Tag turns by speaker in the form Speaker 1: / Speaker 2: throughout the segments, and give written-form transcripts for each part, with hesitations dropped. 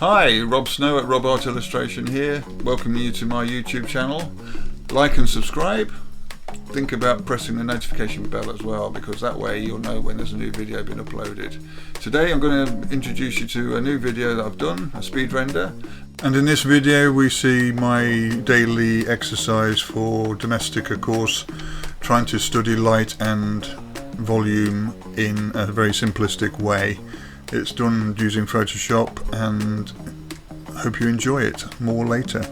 Speaker 1: Hi, Rob Snow at Rob Art Illustration here, welcoming you to my YouTube channel. Like and subscribe. Think about pressing the notification bell as well, because that way you'll know when there's a new video been uploaded. Today I'm going to introduce you to a new video that I've done, a speed render. And in this video we see my daily exercise for Domestika course, trying to study light and volume in a very simplistic way. It's done using Photoshop, and I hope you enjoy it. More later.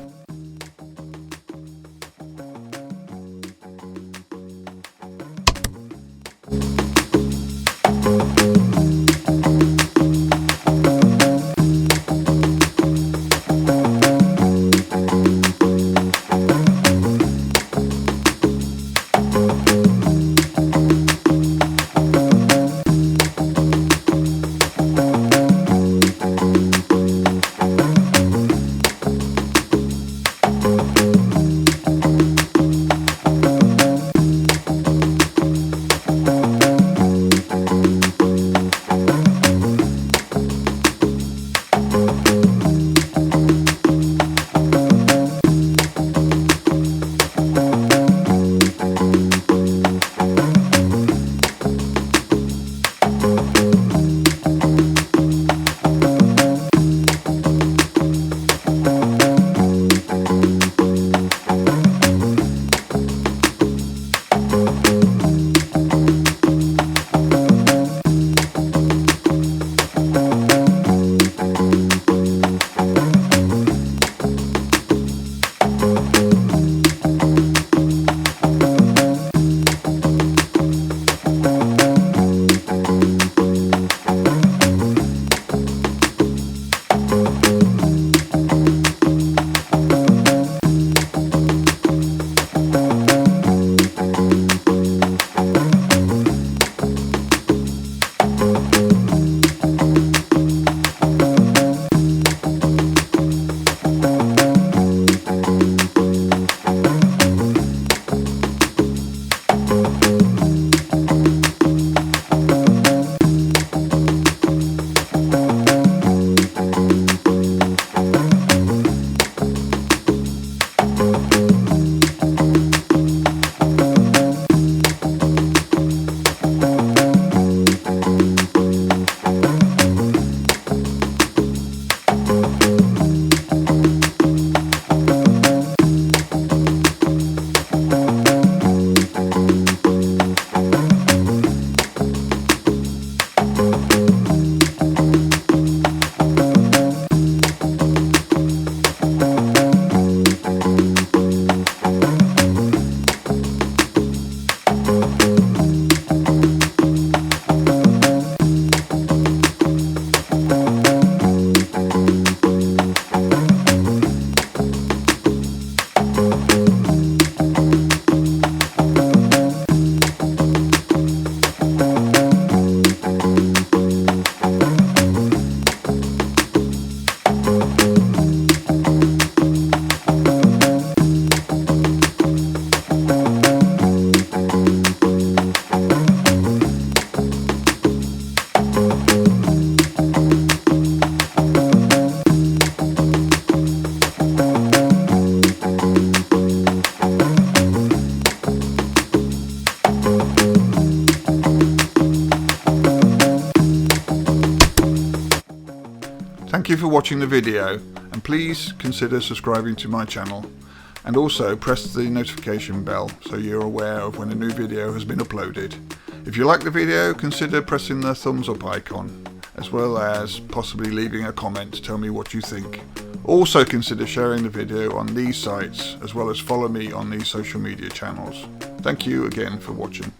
Speaker 1: Thank you for watching the video, and please consider subscribing to my channel, and also press the notification bell so you're aware of when a new video has been uploaded. If you like the video, consider pressing the thumbs up icon, as well as possibly leaving a comment to tell me what you think. Also consider sharing the video on these sites, as well as follow me on these social media channels. Thank you again for watching.